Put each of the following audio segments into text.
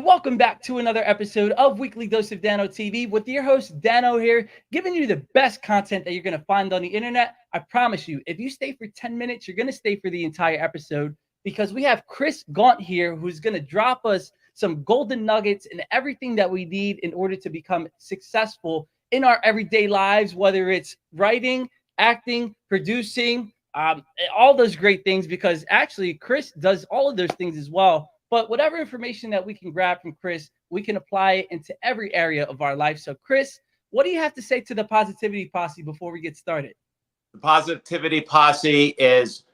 Welcome back to another episode of Weekly Dose of Dano TV with your host Dano here, giving you the best content that you're going to find on the internet. I promise you, if you stay for 10 minutes, you're going to stay for the entire episode because we have Chris Gaunt here who's going to drop us some golden nuggets and everything that we need in order to become successful in our everyday lives, whether it's writing, acting, producing, all those great things, because actually Chris does all of those things as well. But whatever information that we can grab from Chris, we can apply it into every area of our life. So, Chris, what do you have to say to the Positivity Posse before we get started? The Positivity Posse is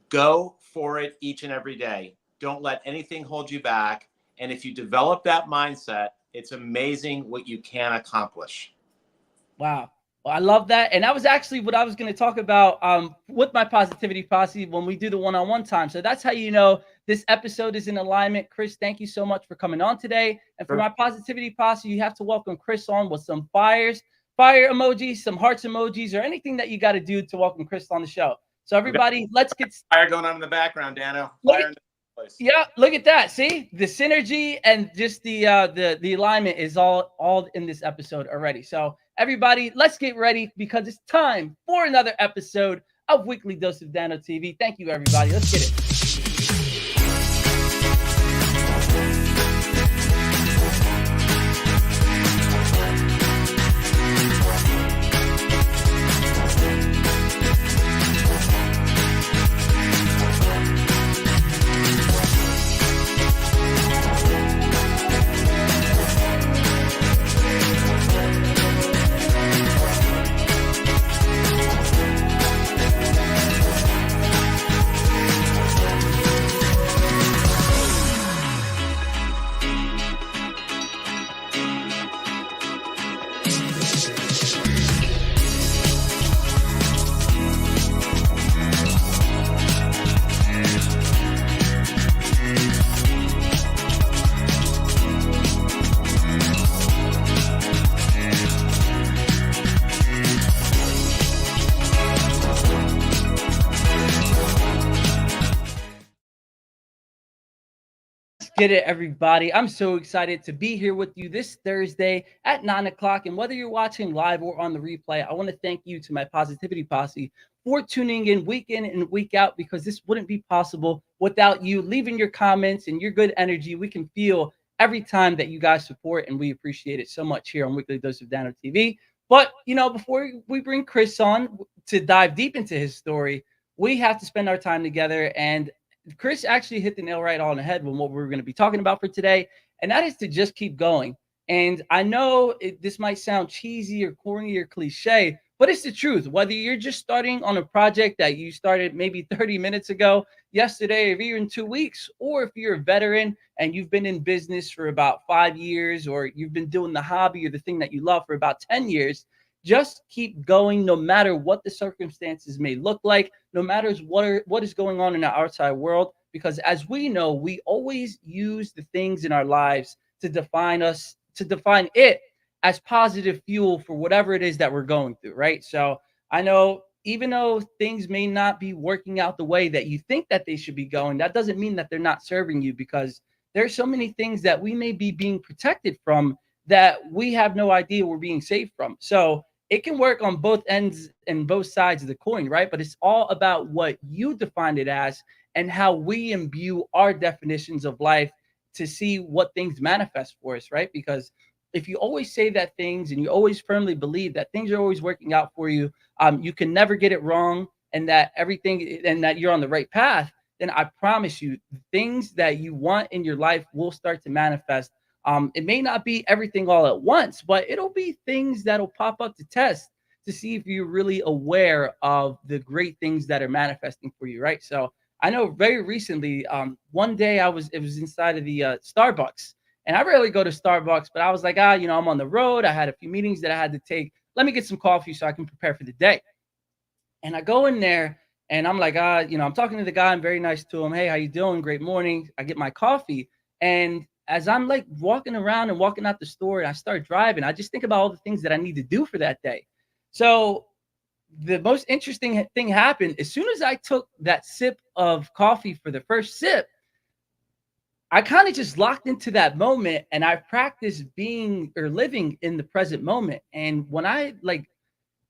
go for it each and every day. Don't let anything hold you back. And if you develop that mindset, it's amazing what you can accomplish. Wow. Well, I love that. And that was actually what I was going to talk about with my Positivity Posse when we do the one-on-one time. So that's how you know this episode is in alignment. Chris, thank you so much for coming on today. And for my Positivity Posse, you have to welcome Chris on with some fire emojis, some hearts emojis, or anything that you got to do to welcome Chris on the show. So everybody, let's get fire going on in the background, Dano. Fire in the place. Yeah, look at that. See, the synergy and just the alignment is all in this episode already. So everybody, let's get ready because it's time for another episode of Weekly Dose of Dano TV. Thank you, everybody. Let's get it. Get it, everybody. I'm so excited to be here with you this Thursday at 9 o'clock. And whether you're watching live or on the replay, I want to thank you to my Positivity Posse for tuning in week in and week out, because this wouldn't be possible without you leaving your comments and your good energy. We can feel every time that you guys support, and we appreciate it so much here on Weekly Dose of Dano TV. But, you know, before we bring Chris on to dive deep into his story, we have to spend our time together. And Chris actually hit the nail right on the head with what we're going to be talking about for today, and that is to just keep going. And I know this might sound cheesy or corny or cliche, but it's the truth. Whether you're just starting on a project that you started maybe 30 minutes ago, yesterday, or even 2 weeks, or if you're a veteran and you've been in business for about 5 years, or you've been doing the hobby or the thing that you love for about 10 years, just keep going no matter what the circumstances may look like, no matter what is going on in the outside world, because as we know, we always use the things in our lives to define us, to define it as positive fuel for whatever it is that we're going through, right? So I know even though things may not be working out the way that you think that they should be going, that doesn't mean that they're not serving you, because there's so many things that we may be being protected from that we have no idea we're being saved from. So it can work on both ends and both sides of the coin, right? But it's all about what you define it as and how we imbue our definitions of life to see what things manifest for us, right? Because if you always say that things and you always firmly believe that things are always working out for you, you can never get it wrong, and that everything and that you're on the right path, then I promise you, things that you want in your life will start to manifest. It may not be everything all at once, but it'll be things that'll pop up to test to see if you're really aware of the great things that are manifesting for you, right? So I know very recently, one day it was inside of the Starbucks, and I rarely go to Starbucks, but I was like, I'm on the road. I had a few meetings that I had to take. Let me get some coffee so I can prepare for the day. And I go in there and I'm like, I'm talking to the guy. I'm very nice to him. Hey, how you doing? Great morning. I get my coffee, and as I'm like walking around and walking out the store and I start driving, I just think about all the things that I need to do for that day. So the most interesting thing happened as soon as I took that sip of coffee for the first sip. I kind of just locked into that moment, and I practiced being or living in the present moment. And when I like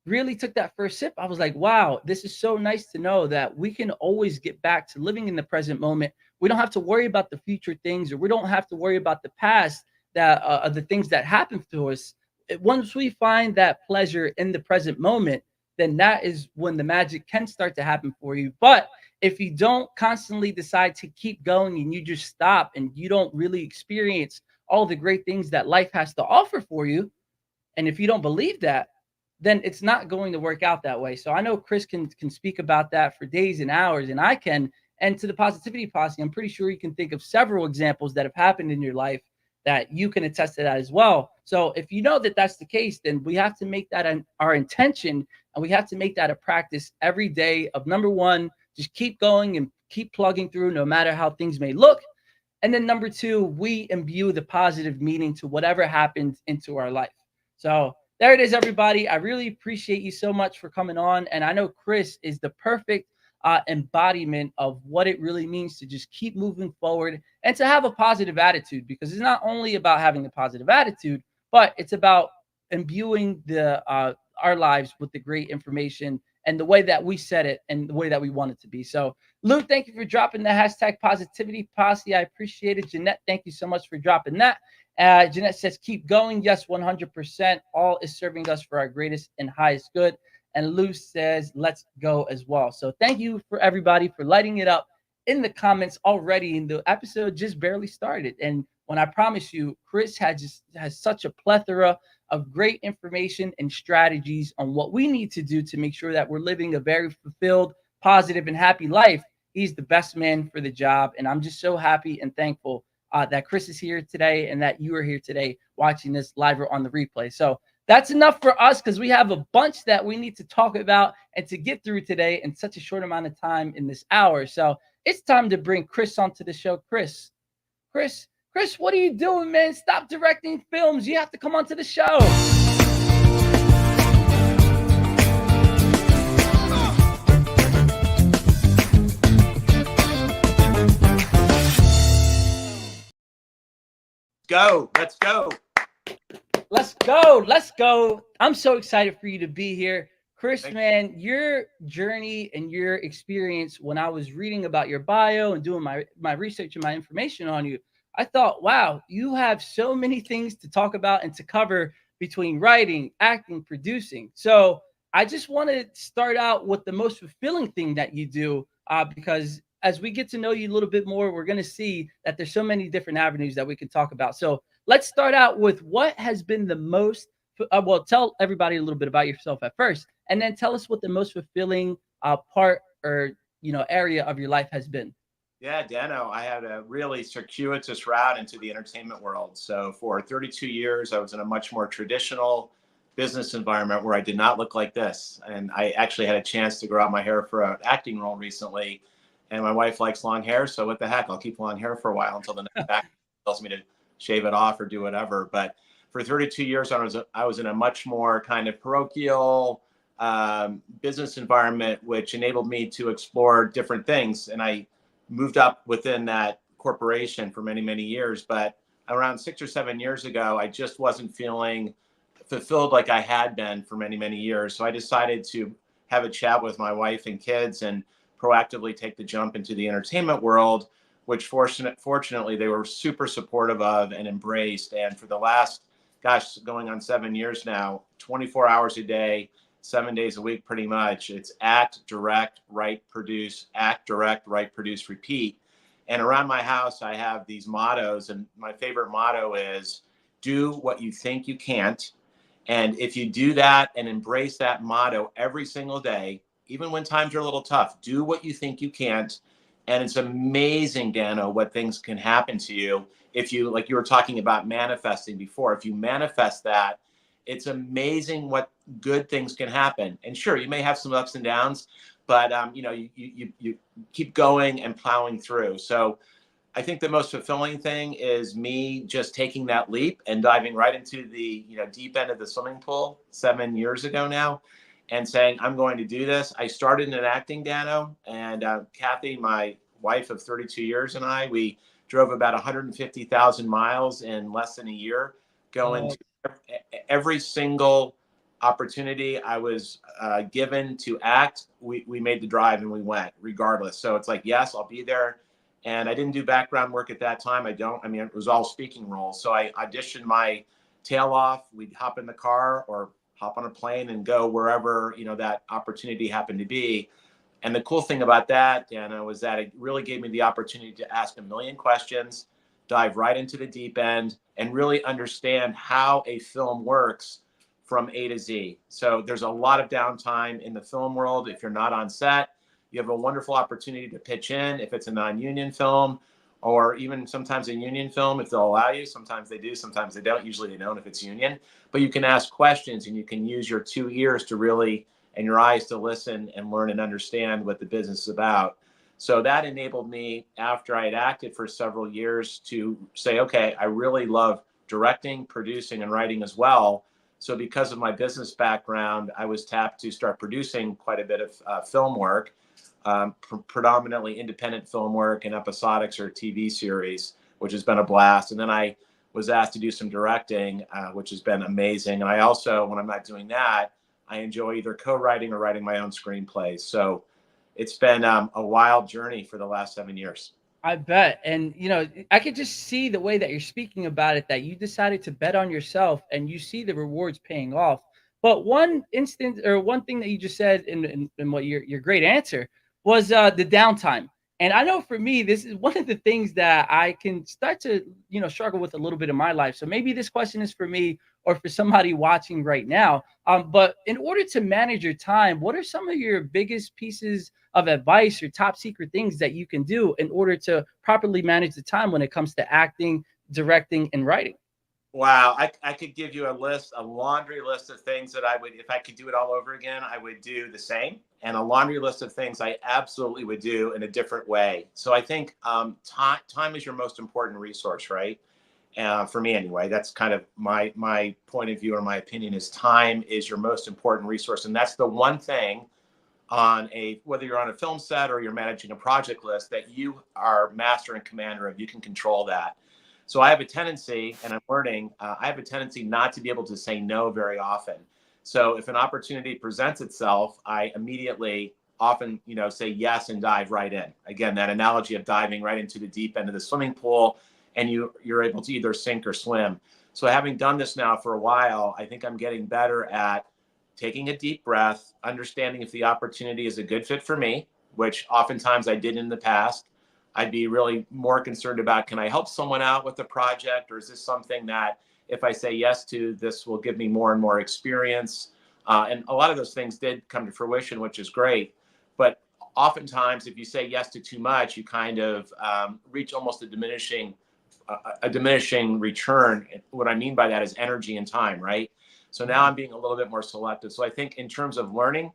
really took that first sip, I was like, wow, this is so nice to know that we can always get back to living in the present moment. We don't have to worry about the future things, or we don't have to worry about the past that the things that happen to us. Once we find that pleasure in the present moment, then that is when the magic can start to happen for you. But if you don't constantly decide to keep going and you just stop and you don't really experience all the great things that life has to offer for you, and if you don't believe that, then it's not going to work out that way. So I know Chris can speak about that for days and hours, and I can. And to the positivity posse, I'm pretty sure you can think of several examples that have happened in your life that you can attest to that as well. So if you know that that's the case, then we have to make that our intention, and we have to make that a practice every day of, number one, just keep going and keep plugging through no matter how things may look. And then number two, we imbue the positive meaning to whatever happens into our life. So there it is, everybody. I really appreciate you so much for coming on. And I know Chris is the perfect embodiment of what it really means to just keep moving forward and to have a positive attitude, because it's not only about having a positive attitude, but it's about imbuing our lives with the great information and the way that we set it and the way that we want it to be. So, Lou, thank you for dropping the hashtag positivity posse. I appreciate it. Jeanette, thank you so much for dropping that. Jeanette says, keep going. Yes, 100%. All is serving us for our greatest and highest good. And Lou says, let's go as well. So thank you for everybody for lighting it up in the comments already. And the episode just barely started. And when I promise you, Chris has such a plethora of great information and strategies on what we need to do to make sure that we're living a very fulfilled, positive, and happy life. He's the best man for the job. And I'm just so happy and thankful that Chris is here today and that you are here today watching this live or on the replay. So that's enough for us, because we have a bunch that we need to talk about and to get through today in such a short amount of time in this hour. So it's time to bring Chris onto the show. Chris, what are you doing, man? Stop directing films. You have to come onto the show. Let's go. Let's go. I'm so excited for you to be here. Chris, man, your journey and your experience, when I was reading about your bio and doing my research and my information on you, I thought, wow, you have so many things to talk about and to cover between writing, acting, producing. So I just want to start out with the most fulfilling thing that you do, because as we get to know you a little bit more, we're going to see that there's so many different avenues that we can talk about. So let's start out with what has been the most, well, tell everybody a little bit about yourself at first, and then tell us what the most fulfilling part or, area of your life has been. Yeah, Dano, I had a really circuitous route into the entertainment world. So for 32 years, I was in a much more traditional business environment where I did not look like this. And I actually had a chance to grow out my hair for an acting role recently. And my wife likes long hair, so what the heck? I'll keep long hair for a while until the next actor tells me to shave it off or do whatever. But for 32 years, I was in a much more kind of parochial business environment, which enabled me to explore different things. And I moved up within that corporation for many, many years. But around 6 or 7 years ago, I just wasn't feeling fulfilled like I had been for many, many years. So I decided to have a chat with my wife and kids and proactively take the jump into the entertainment world, which fortunately they were super supportive of and embraced. And for the last, going on 7 years now, 24 hours a day, 7 days a week, pretty much, it's act, direct, write, produce, act, direct, write, produce, repeat. And around my house, I have these mottos. And my favorite motto is, do what you think you can't. And if you do that and embrace that motto every single day, even when times are a little tough, do what you think you can't. And it's amazing, Dano, what things can happen to you if you, like you were talking about manifesting before, if you manifest that, it's amazing what good things can happen. And sure, you may have some ups and downs, but you keep going and plowing through. So I think the most fulfilling thing is me just taking that leap and diving right into the deep end of the swimming pool 7 years ago now, and saying, I'm going to do this. I started in acting, Dano, and Kathy, my wife of 32 years, and I, we drove about 150,000 miles in less than a year, going to every single opportunity I was given to act. We made the drive and we went regardless. So it's like, yes, I'll be there. And I didn't do background work at that time. I mean, it was all speaking roles. So I auditioned my tail off. We'd hop in the car or hop on a plane and go wherever, that opportunity happened to be. And the cool thing about that, Dano, was that it really gave me the opportunity to ask a million questions, dive right into the deep end, and really understand how a film works from A to Z. So there's a lot of downtime in the film world. If you're not on set, you have a wonderful opportunity to pitch in if it's a non-union film, or even sometimes a union film if they'll allow you. Sometimes they do, sometimes they don't. Usually they don't if it's union. But you can ask questions and you can use your 2 ears to really, and your eyes to listen and learn and understand what the business is about. So that enabled me, after I had acted for several years, to say, okay, I really love directing, producing, and writing as well. So because of my business background, I was tapped to start producing quite a bit of film work, predominantly independent film work and episodics or TV series, which has been a blast. And then I was asked to do some directing, which has been amazing. And I also, when I'm not doing that, I enjoy either co-writing or writing my own screenplays. So it's been a wild journey for the last 7 years. I bet. And, I could just see the way that you're speaking about it, that you decided to bet on yourself and you see the rewards paying off. But one instance, or one thing that you just said in what your great answer was the downtime. And I know for me, this is one of the things that I can start to, struggle with a little bit in my life. So maybe this question is for me or for somebody watching right now. But in order to manage your time, what are some of your biggest pieces of advice or top secret things that you can do in order to properly manage the time when it comes to acting, directing, and writing? Wow, I could give you a laundry list of things that I would, if I could do it all over again, I would do the same, and a laundry list of things I absolutely would do in a different way. So I think time is your most important resource, right? For me anyway, that's kind of my point of view, or my opinion, is time is your most important resource. And that's the one thing whether you're on a film set or you're managing a project list, that you are master and commander of. You can control that. So I have a tendency, and I'm learning, I have a tendency not to be able to say no very often. So if an opportunity presents itself, I immediately often, say yes and dive right in. Again, that analogy of diving right into the deep end of the swimming pool, and you're able to either sink or swim. So having done this now for a while, I think I'm getting better at taking a deep breath, understanding if the opportunity is a good fit for me, which oftentimes I did in the past. I'd be really more concerned about, can I help someone out with the project? Or is this something that if I say yes to, this will give me more and more experience? And a lot of those things did come to fruition, which is great. But oftentimes, if you say yes to too much, you kind of reach almost a diminishing return. What I mean by that is energy and time, right? So now I'm being a little bit more selective. So I think in terms of learning,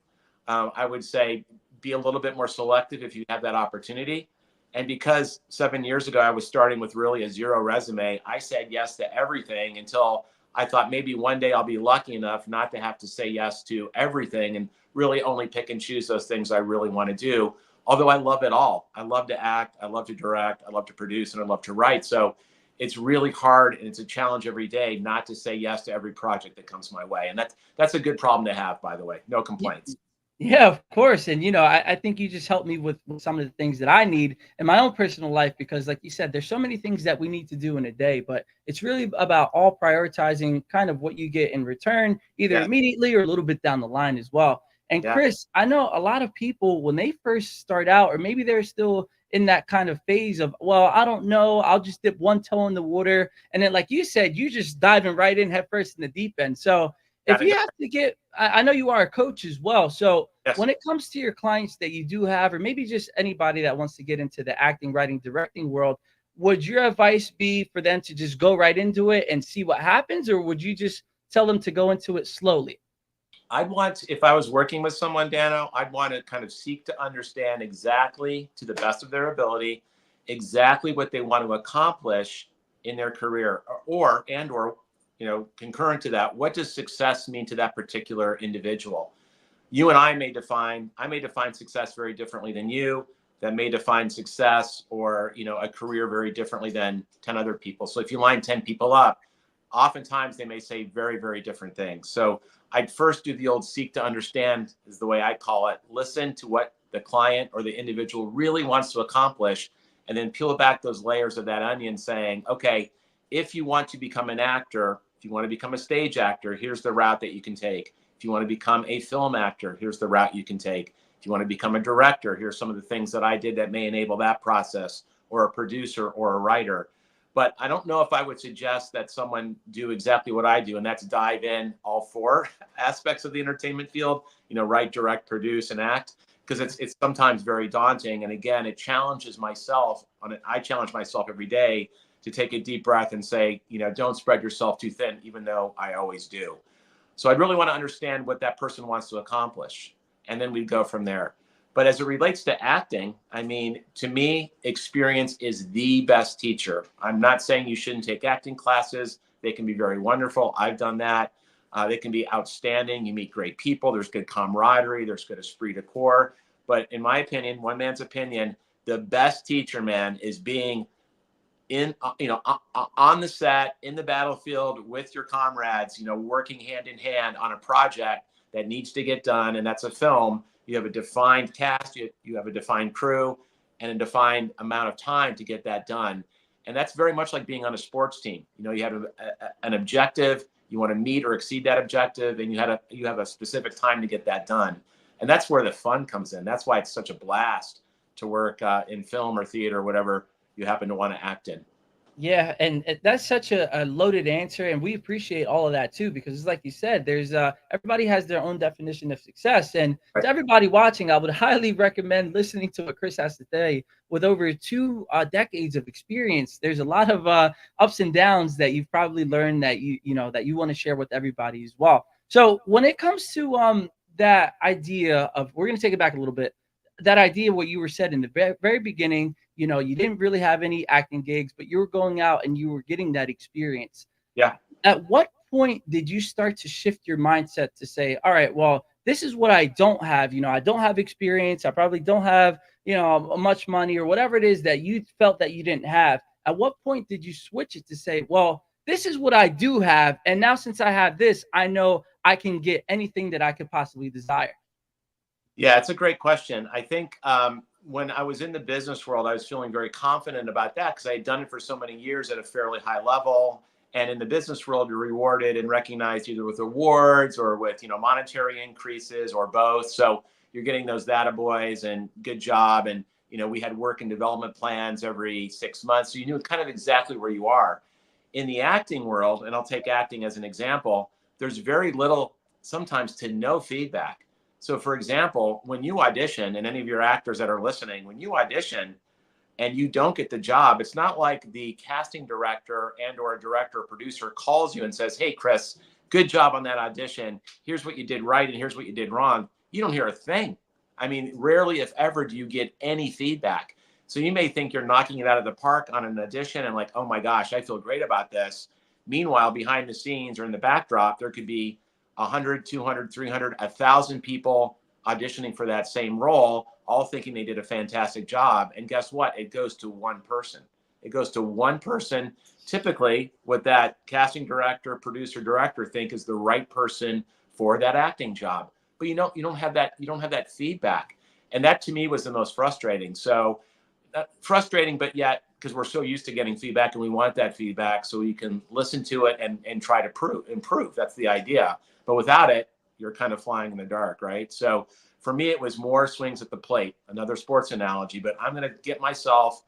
I would say be a little bit more selective if you have that opportunity. And because 7 years ago, I was starting with really a zero resume, I said yes to everything until I thought maybe one day I'll be lucky enough not to have to say yes to everything and really only pick and choose those things I really want to do. Although I love it all. I love to act, I love to direct, I love to produce, and I love to write. So it's really hard, and it's a challenge every day not to say yes to every project that comes my way. And that's a good problem to have, by the way. No complaints. Yeah, of course. And, I think you just helped me with some of the things that I need in my own personal life, because like you said, there's so many things that we need to do in a day, but it's really about all prioritizing kind of what you get in return, either immediately or a little bit down the line as well. And Chris, I know a lot of people, when they first start out, or maybe they're still in that kind of phase of, well, I don't know, I'll just dip one toe in the water. And then, like you said, you just diving right in head first in the deep end. So if you have to get, I know you are a coach as well. So when it comes to your clients that you do have, or maybe just anybody that wants to get into the acting, writing, directing world, would your advice be for them to just go right into it and see what happens? Or would you just tell them to go into it slowly? If I was working with someone, Dano, I'd want to kind of seek to understand exactly, to the best of their ability, exactly what they want to accomplish in their career, or concurrent to that, what does success mean to that particular individual? You and I may define success very differently than you. that may define success or, a career very differently than 10 other people. So if you line 10 people up, oftentimes they may say very, very different things. So I'd first do the old seek to understand, is the way I call it. Listen to what the client or the individual really wants to accomplish, and then peel back those layers of that onion saying, okay, if you want to become an actor, if you want to become a stage actor, here's the route that you can take. If you want to become a film actor, here's the route you can take. If you want to become a director, here's some of the things that I did that may enable that process, or a producer or a writer. But I don't know if I would suggest that someone do exactly what I do, and that's dive in all four aspects of the entertainment field, write, direct, produce, and act, because it's sometimes very daunting. And again, it challenges myself I challenge myself every day to take a deep breath and say, don't spread yourself too thin, even though I always do. So I'd really want to understand what that person wants to accomplish, and then we'd go from there. But as it relates to acting, I mean, to me, experience is the best teacher. I'm not saying you shouldn't take acting classes. They can be very wonderful. I've done that. They can be outstanding. You meet great people. There's good camaraderie. There's good esprit de corps. But in my opinion, one man's opinion, the best teacher, man, is being on the set, in the battlefield with your comrades, working hand in hand on a project that needs to get done. And that's a film. You have a defined cast, you have a defined crew, and a defined amount of time to get that done. And that's very much like being on a sports team. You have an objective, you want to meet or exceed that objective, and you have a specific time to get that done. And that's where the fun comes in. That's why it's such a blast to work in film or theater or whatever you happen to want to act in. Yeah, and that's such a loaded answer, and we appreciate all of that too, because it's like you said, there's everybody has their own definition of success, and Right. to everybody watching, I would highly recommend listening to what Chris has to say. With over 2 decades of experience, there's a lot of ups and downs that you've probably learned that that you want to share with everybody as well. So when it comes to that idea of, we're going to take it back a little bit, that idea what you were said in the very beginning, you didn't really have any acting gigs, but you were going out and you were getting that experience. Yeah. At what point did you start to shift your mindset to say, all right, well, this is what I don't have. I don't have experience. I probably don't have, much money, or whatever it is that you felt that you didn't have. At what point did you switch it to say, well, this is what I do have, and now since I have this, I know I can get anything that I could possibly desire? Yeah, it's a great question. I think when I was in the business world, I was feeling very confident about that because I had done it for so many years at a fairly high level. And in the business world, you're rewarded and recognized either with awards or with, monetary increases or both. So you're getting those data boys and good job. And, we had work and development plans every 6 months. So you knew kind of exactly where you are. In the acting world, and I'll take acting as an example, there's very little, sometimes to no feedback. So for example, when you audition, and any of your actors that are listening, when you audition and you don't get the job, it's not like the casting director and or a director or producer calls you and says, hey, Chris, good job on that audition. Here's what you did right and here's what you did wrong. You don't hear a thing. I mean, rarely, if ever, do you get any feedback. So you may think you're knocking it out of the park on an audition and like, oh my gosh, I feel great about this. Meanwhile, behind the scenes or in the backdrop, there could be 100, 200, 300, 1,000 people auditioning for that same role, all thinking they did a fantastic job. And guess what? It goes to one person. It goes to one person, typically what that casting director, producer, director think is the right person for that acting job. But you don't have that feedback. And that to me was the most frustrating. So frustrating, but yet, because we're so used to getting feedback and we want that feedback so you can listen to it and try to improve. That's the idea. But without it, you're kind of flying in the dark, right? So for me, it was more swings at the plate, another sports analogy, but I'm going to get myself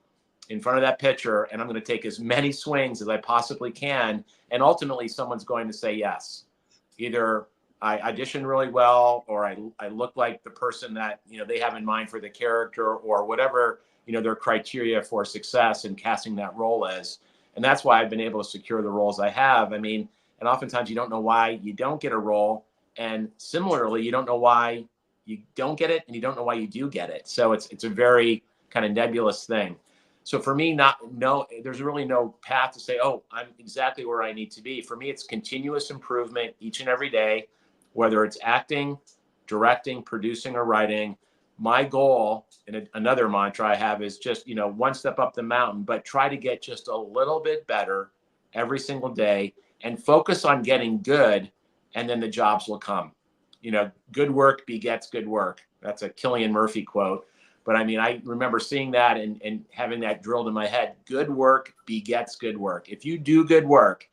in front of that pitcher and I'm going to take as many swings as I possibly can. And ultimately, someone's going to say yes. Either I auditioned really well, or I look like the person that, they have in mind for the character, or whatever, their criteria for success in casting that role is. And that's why I've been able to secure the roles I have. I mean, and oftentimes you don't know why you don't get a role. And similarly, you don't know why you don't get it and you don't know why you do get it. So it's a very kind of nebulous thing. So for me, there's really no path to say, oh, I'm exactly where I need to be. For me, it's continuous improvement each and every day, whether it's acting, directing, producing, or writing. my goal, and another mantra I have, is just, one step up the mountain, but try to get just a little bit better every single day and focus on getting good. And then the jobs will come. Good work begets good work. That's a Cillian Murphy quote. But I mean, I remember seeing that and having that drilled in my head. Good work begets good work. If you do good work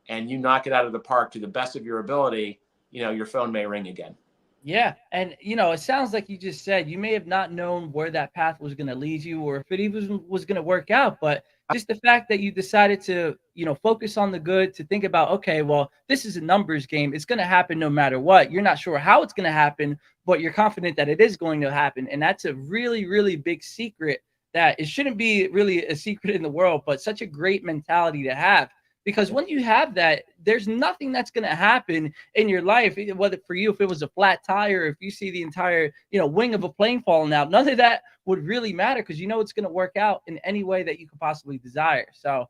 and you knock it out of the park to the best of your ability, your phone may ring again. Yeah. And, it sounds like you just said you may have not known where that path was going to lead you or if it even was going to work out. But just the fact that you decided to, focus on the good, to think about, okay, well, this is a numbers game. It's going to happen no matter what. You're not sure how it's going to happen, but you're confident that it is going to happen. And that's a really, really big secret that it shouldn't be really a secret in the world, but such a great mentality to have. Because when you have that, there's nothing that's going to happen in your life, whether for you, if it was a flat tire, if you see the entire, wing of a plane falling out, none of that would really matter because it's going to work out in any way that you could possibly desire. So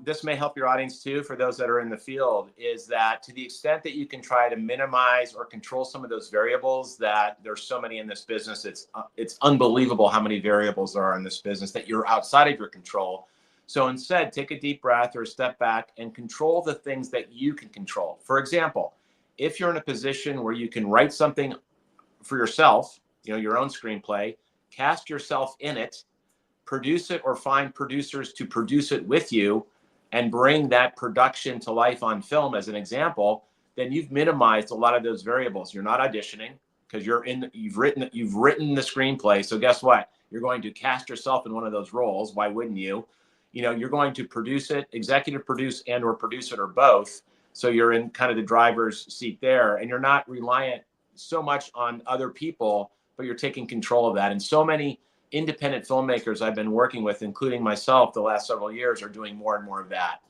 this may help your audience too, for those that are in the field, is that to the extent that you can try to minimize or control some of those variables, that there's so many in this business, it's unbelievable how many variables there are in this business that you're outside of your control. So instead, take a deep breath or a step back and control the things that you can control. For example, if you're in a position where you can write something for yourself, your own screenplay, cast yourself in it, produce it or find producers to produce it with you and bring that production to life on film as an example, then you've minimized a lot of those variables. You're not auditioning because you've written the screenplay. So guess what? You're going to cast yourself in one of those roles. Why wouldn't you? You're going to produce it, executive produce and or produce it or both. So you're in kind of the driver's seat there and you're not reliant so much on other people, but you're taking control of that. And so many independent filmmakers I've been working with, including myself the last several years, are doing more and more of that,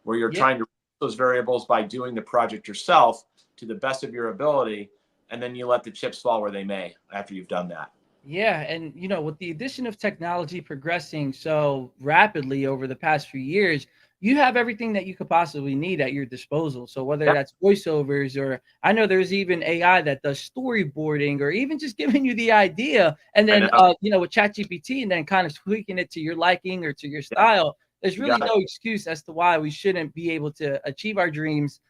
where you're trying to reduce those variables by doing the project yourself to the best of your ability. And then you let the chips fall where they may after you've done that. Yeah. And, with the addition of technology progressing so rapidly over the past few years, you have everything that you could possibly need at your disposal. So whether that's voiceovers, or I know there's even AI that does storyboarding, or even just giving you the idea and then, with ChatGPT and then kind of tweaking it to your liking or to your style, there's really no excuse as to why we shouldn't be able to achieve our dreams.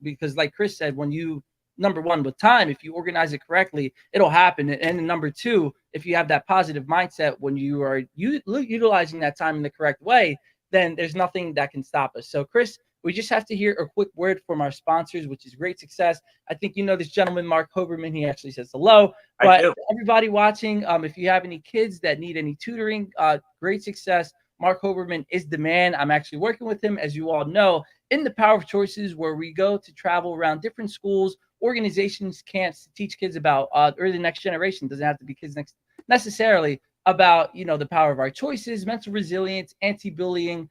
Because like Chris said, when you, number one, with time, if you organize it correctly, it'll happen. And number two, if you have that positive mindset, when you are utilizing that time in the correct way, then there's nothing that can stop us. So Chris, we just have to hear a quick word from our sponsors, which is Great Success. I think this gentleman, Mark Hoberman. He actually says hello. But everybody watching, if you have any kids that need any tutoring, Great Success, Mark Hoberman is the man. I'm actually working with him, as you all know, in the Power of Choices, where we go to travel around different schools, organizations, camps to teach kids about, or the next generation, doesn't have to be kids necessarily, about, the power of our choices, mental resilience, anti-bullying,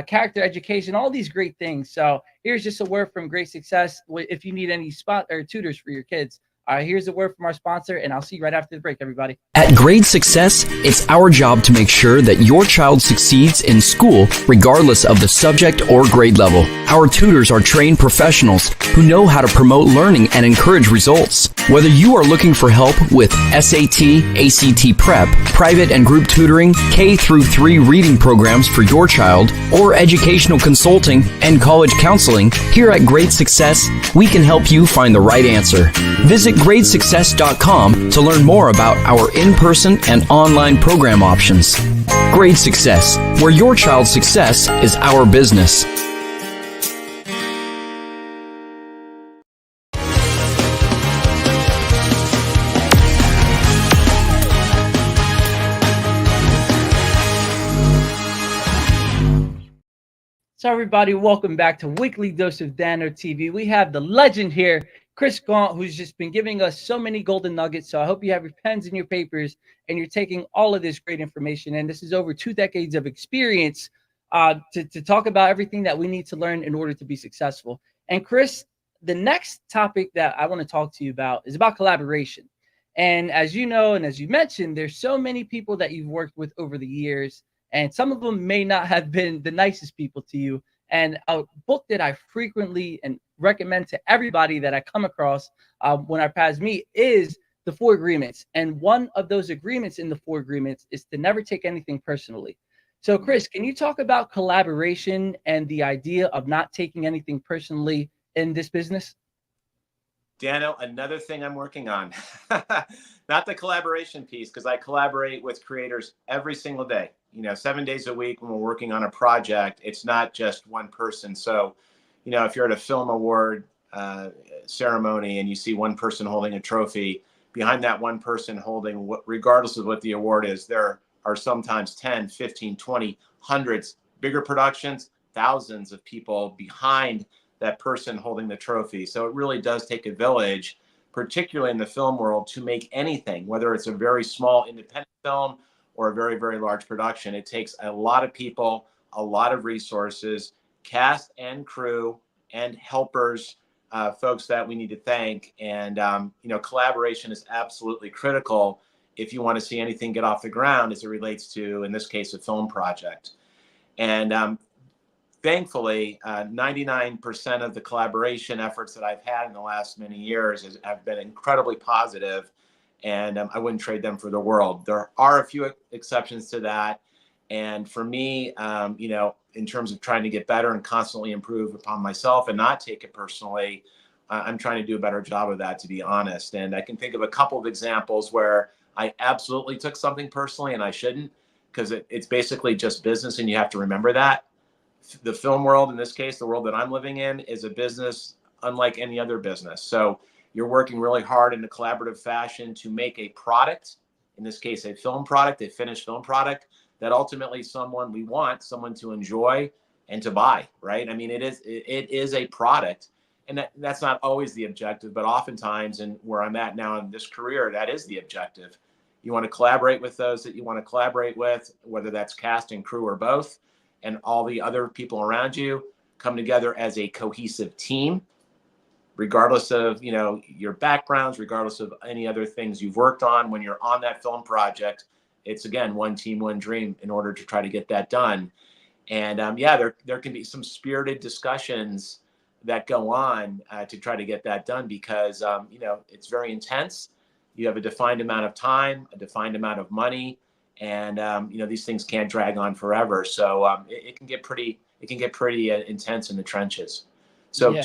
character education, all these great things. So here's just a word from Great Success. If you need any spot or tutors for your kids, here's a word from our sponsor, and I'll see you right after the break, everybody. At Great Success, it's our job to make sure that your child succeeds in school, regardless of the subject or grade level. Our tutors are trained professionals who know how to promote learning and encourage results. Whether you are looking for help with SAT, ACT prep, private and group tutoring, K-3 reading programs for your child, or educational consulting and college counseling, here at Great Success, we can help you find the right answer. Visit GreatSuccess.com to learn more about our in-person and online program options. Great Success, where your child's success is our business. So everybody, welcome back to Weekly Dose of Dano TV. We have the legend here, Chris Gaunt, who's just been giving us so many golden nuggets. So I hope you have your pens and your papers and you're taking all of this great information. And this is over 2 decades of experience to talk about everything that we need to learn in order to be successful. And Chris, the next topic that I want to talk to you about is about collaboration. And as you know, and as you mentioned, there's so many people that you've worked with over the years, and some of them may not have been the nicest people to you. And a book that I frequently and recommend to everybody that I come across when our paths meet is the 4 agreements. And one of those agreements in the 4 agreements is to never take anything personally. So, Chris, can you talk about collaboration and the idea of not taking anything personally in this business? Dano, another thing I'm working on, not the collaboration piece, because I collaborate with creators every single day, 7 days a week when we're working on a project. It's not just one person. So, if you're at a film award ceremony and you see one person holding a trophy, behind that one person holding, regardless of what the award is, there are sometimes 10, 15, 20, hundreds, bigger productions, thousands of people behind that person holding the trophy. So it really does take a village, particularly in the film world, to make anything, whether it's a very small independent film or a very, very large production. It takes a lot of people, a lot of resources, cast and crew and helpers, folks that we need to thank. And, collaboration is absolutely critical if you want to see anything get off the ground as it relates to, in this case, a film project. And thankfully, 99% of the collaboration efforts that I've had in the last many years have been incredibly positive, and I wouldn't trade them for the world. There are a few exceptions to that. And for me, in terms of trying to get better and constantly improve upon myself and not take it personally, I'm trying to do a better job of that, to be honest. And I can think of a couple of examples where I absolutely took something personally and I shouldn't, because it's basically just business, and you have to remember that. The film world, in this case, the world that I'm living in, is a business unlike any other business. So you're working really hard in a collaborative fashion to make a product, in this case, a film product, a finished film product, that ultimately we want someone to enjoy and to buy, right? I mean, it is a product, and that's not always the objective, but oftentimes, and where I'm at now in this career, that is the objective. You want to collaborate with those that you want to collaborate with, whether that's cast and crew or both, and all the other people around you come together as a cohesive team, regardless of, your backgrounds, regardless of any other things you've worked on. When you're on that film project, it's, again, one team, one dream in order to try to get that done. And there can be some spirited discussions that go on to try to get that done, because, it's very intense. You have a defined amount of time, a defined amount of money, and these things can't drag on forever. So it can get pretty intense in the trenches. So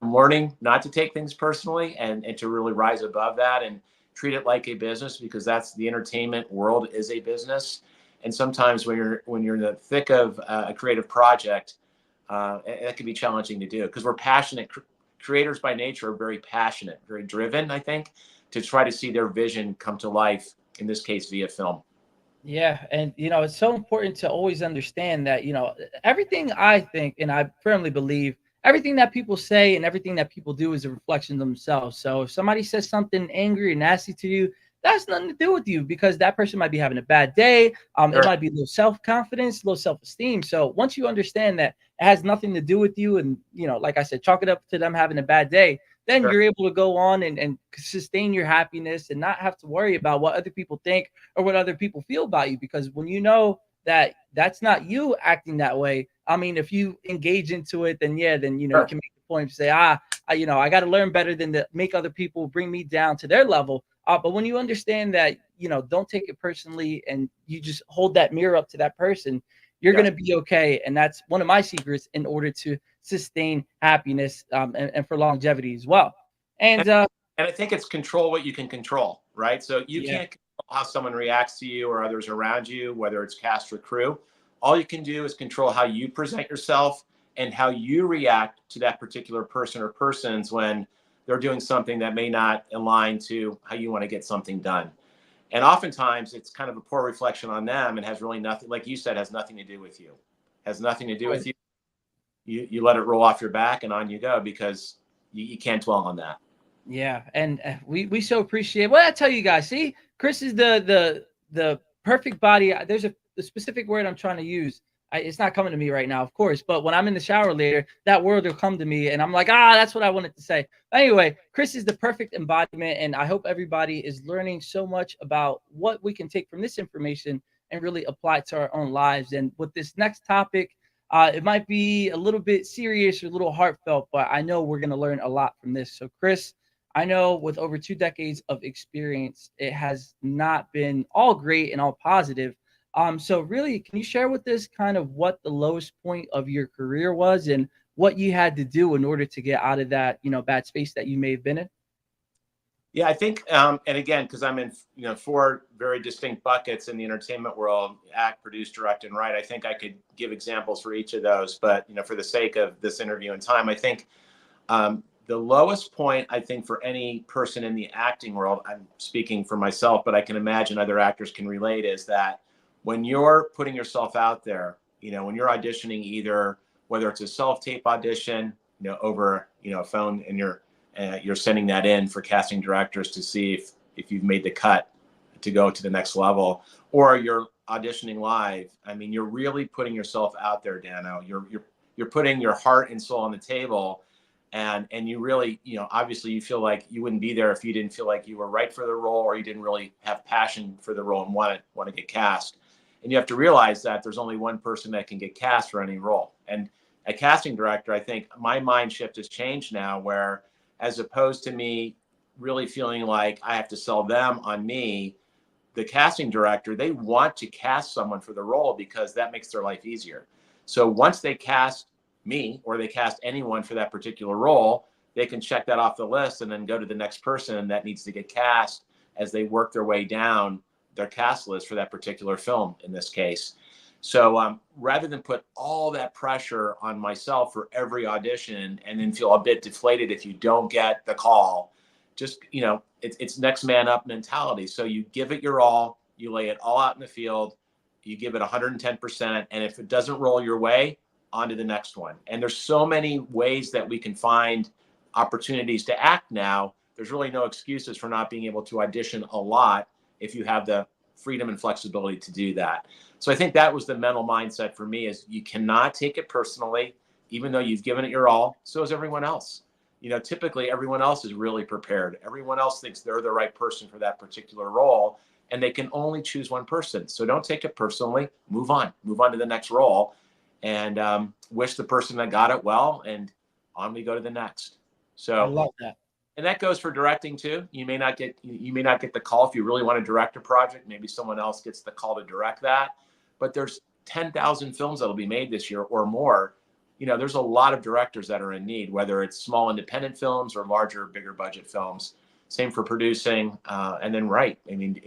I'm learning not to take things personally, and to really rise above that and treat it like a business, because that's the entertainment world is a business. And sometimes when you're in the thick of a creative project, it can be challenging to do, because we're passionate. Creators by nature are very passionate, very driven, I think, to try to see their vision come to life, in this case, via film. Yeah. And, it's so important to always understand that, everything I think, and I firmly believe, everything that people say and everything that people do is a reflection of themselves. So if somebody says something angry and nasty to you, that's nothing to do with you, because that person might be having a bad day. Sure. It might be low self-confidence, low self-esteem. So once you understand that it has nothing to do with you, and, like I said, chalk it up to them having a bad day, then Sure. You're able to go on and sustain your happiness and not have to worry about what other people think or what other people feel about you. Because when you know that that's not you acting that way, I mean, if you engage into it, then Sure. You can make the point and say, I got to learn better than to make other people bring me down to their level. But when you understand that, don't take it personally, and you just hold that mirror up to that person, you're going to be okay. And that's one of my secrets in order to sustain happiness and for longevity as well. And I think it's control what you can control, right? So you can't control how someone reacts to you or others around you, whether it's cast or crew. All you can do is control how you present yourself and how you react to that particular person or persons when they're doing something that may not align to how you want to get something done. And oftentimes it's kind of a poor reflection on them, and has really nothing, like you said, has nothing to do with you. Has nothing to do with you. You let it roll off your back and on you go, because you can't dwell on that. Yeah. And we so appreciate, well, I tell you guys, see, Chris is the perfect body. There's a specific word I'm trying to use. It's not coming to me right now, of course, but when I'm in the shower later, that word will come to me, and I'm like, that's what I wanted to say. Anyway, Chris is the perfect embodiment, and I hope everybody is learning so much about what we can take from this information and really apply it to our own lives. And with this next topic, it might be a little bit serious or a little heartfelt, but I know we're going to learn a lot from this. So, Chris, I know with over 2 decades of experience, it has not been all great and all positive. So really, can you share with us kind of what the lowest point of your career was and what you had to do in order to get out of that, bad space that you may have been in? Yeah, I think, and again, because I'm in, four very distinct buckets in the entertainment world: act, produce, direct, and write. I think I could give examples for each of those, but for the sake of this interview and time, I think the lowest point, I think, for any person in the acting world, I'm speaking for myself, but I can imagine other actors can relate, is that when you're putting yourself out there, when you're auditioning, either whether it's a self-tape audition, over, a phone, and you're sending that in for casting directors to see if you've made the cut to go to the next level, or you're auditioning live. I mean, you're really putting yourself out there, Dano. You're putting your heart and soul on the table, and you really, obviously you feel like you wouldn't be there if you didn't feel like you were right for the role, or you didn't really have passion for the role and want to get cast. And you have to realize that there's only one person that can get cast for any role. And a casting director, I think my mind shift has changed now, where as opposed to me really feeling like I have to sell them on me, the casting director, they want to cast someone for the role because that makes their life easier. So once they cast me, or they cast anyone for that particular role, they can check that off the list and then go to the next person that needs to get cast as they work their way down their cast list for that particular film in this case. So rather than put all that pressure on myself for every audition and then feel a bit deflated if you don't get the call, just, it's next man up mentality. So you give it your all, you lay it all out in the field, you give it 110%. And if it doesn't roll your way, on to the next one. And there's so many ways that we can find opportunities to act now. There's really no excuses for not being able to audition a lot if you have the freedom and flexibility to do that. So I think that was the mental mindset for me, is you cannot take it personally, even though you've given it your all. So is everyone else. Typically everyone else is really prepared. Everyone else thinks they're the right person for that particular role, and they can only choose one person. So don't take it personally. Move on to the next role, and wish the person that got it well, and on we go to the next. So I love that. And that goes for directing too. You may not get the call if you really want to direct a project. Maybe someone else gets the call to direct that. But there's 10,000 films that'll be made this year or more. There's a lot of directors that are in need, whether it's small independent films or larger, bigger budget films. Same for producing, and then write. I mean,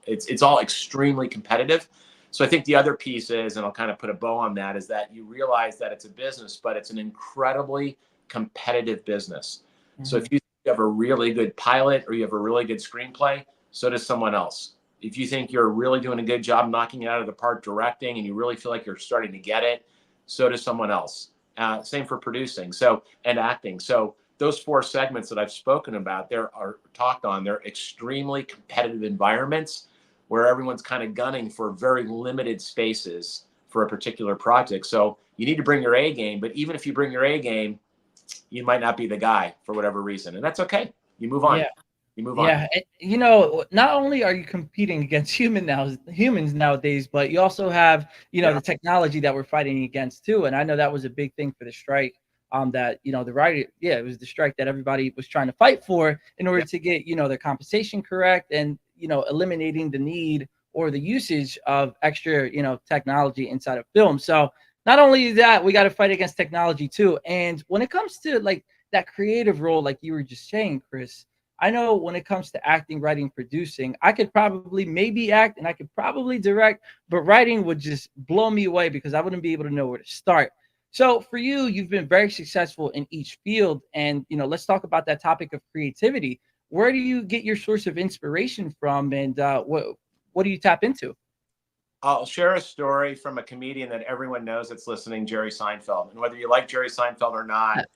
it's all extremely competitive. So I think the other piece is, and I'll kind of put a bow on that, is that you realize that it's a business, but it's an incredibly competitive business. Mm-hmm. So if you have a really good pilot or you have a really good screenplay, so does someone else. If you think you're really doing a good job knocking it out of the park directing, and you really feel like you're starting to get it, so does someone else. Same for producing, and acting. So those four segments that I've spoken about, they're extremely competitive environments where everyone's kind of gunning for very limited spaces for a particular project. So you need to bring your A game, but even if you bring your A game, you might not be the guy for whatever reason, and that's okay. You move on. Yeah. You move on. Yeah, not only are you competing against humans nowadays, but you also have, the technology that we're fighting against too. And I know that was a big thing for the strike. That the writer, it was the strike that everybody was trying to fight for in order to get their compensation correct, and eliminating the need or the usage of extra technology inside of film. So not only that, we got to fight against technology too. And when it comes to like that creative role, like you were just saying, Chris, I know when it comes to acting, writing, producing, I could probably maybe act and I could probably direct, but writing would just blow me away because I wouldn't be able to know where to start. So for you, you've been very successful in each field. And, let's talk about that topic of creativity. Where do you get your source of inspiration from, and what do you tap into? I'll share a story from a comedian that everyone knows that's listening, Jerry Seinfeld. And whether you like Jerry Seinfeld or not.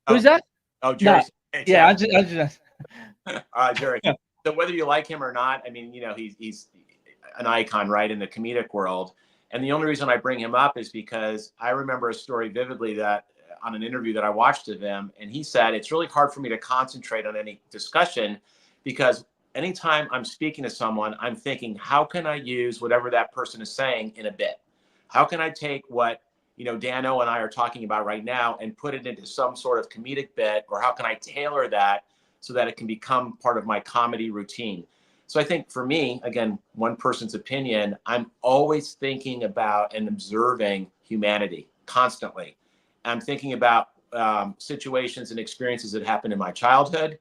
Who's that? Oh, Jerry. No. Yeah, I just Jerry. So whether you like him or not, I mean, he's an icon, right, in the comedic world. And the only reason I bring him up is because I remember a story vividly that on an interview that I watched of him, and he said, it's really hard for me to concentrate on any discussion because anytime I'm speaking to someone, I'm thinking, how can I use whatever that person is saying in a bit? How can I take what, Dano and I are talking about right now and put it into some sort of comedic bit, or how can I tailor that so that it can become part of my comedy routine. So I think for me, again, one person's opinion, I'm always thinking about and observing humanity constantly. I'm thinking about situations and experiences that happened in my childhood,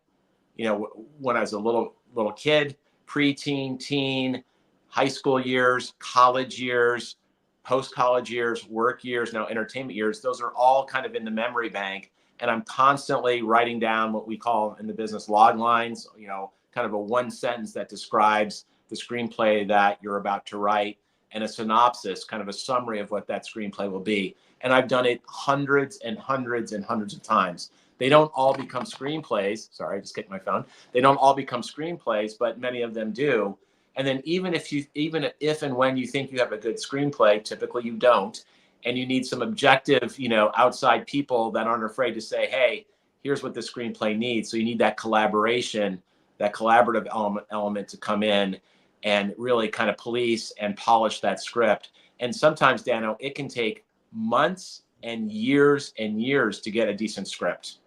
when I was a little kid, preteen, teen, high school years, college years, post-college years, work years, now entertainment years. Those are all kind of in the memory bank. And I'm constantly writing down what we call in the business log lines, kind of a one sentence that describes the screenplay that you're about to write, and a synopsis, kind of a summary of what that screenplay will be. And I've done it hundreds and hundreds and hundreds of times. They don't all become screenplays. Sorry, I just kicked my phone. They don't all become screenplays, but many of them do. And then even if and when you think you have a good screenplay, typically you don't, and you need some objective, outside people that aren't afraid to say, hey, here's what the screenplay needs. So you need that collaboration, that collaborative element to come in and really kind of police and polish that script. And sometimes, Dano, it can take months and years to get a decent script.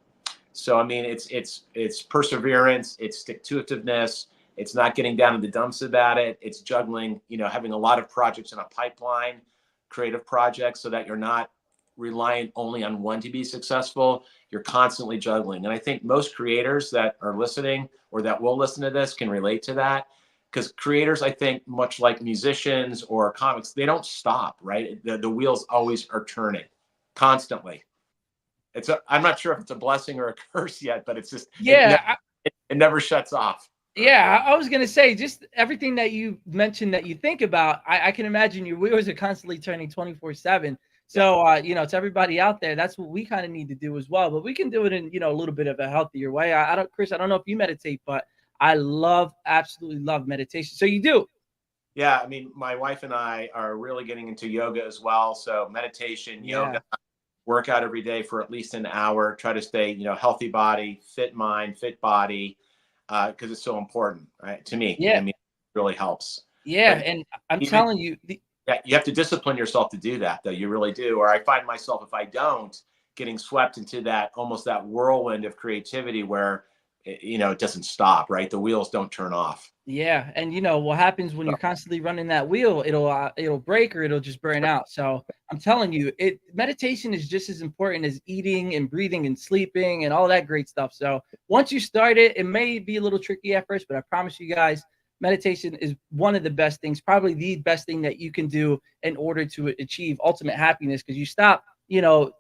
So, I mean, it's perseverance, it's stick-to-itiveness, it's not getting down in the dumps about it. It's juggling, having a lot of projects in a pipeline, creative projects, so that you're not reliant only on one to be successful. You're constantly juggling. And I think most creators that are listening or that will listen to this can relate to that, because creators, I think, much like musicians or comics, they don't stop, right? The wheels always are turning constantly. I'm not sure if it's a blessing or a curse yet, but it's just, it never shuts off. Yeah, I was going to say, just everything that you mentioned that you think about, I can imagine your wheels are constantly turning 24/7. So, to everybody out there, that's what we kind of need to do as well. But we can do it in, a little bit of a healthier way. Chris, I don't know if you meditate, but I absolutely love meditation. So you do? Yeah, I mean, my wife and I are really getting into yoga as well. So meditation, yoga, work out every day for at least an hour, try to stay, healthy body, fit mind, fit body, because it's so important, right? To me, I mean, it really helps. Yeah, and I'm telling you. You have to discipline yourself to do that, though. You really do. Or I find myself, if I don't, getting swept into almost that whirlwind of creativity where, it doesn't stop, right? The wheels don't turn off. Yeah. And what happens when you're constantly running that wheel, it'll break or it'll just burn out. So I'm telling you, meditation is just as important as eating and breathing and sleeping and all that great stuff. So once you start it may be a little tricky at first, but I promise you guys, meditation is one of the best things, probably the best thing that you can do in order to achieve ultimate happiness, because you stop,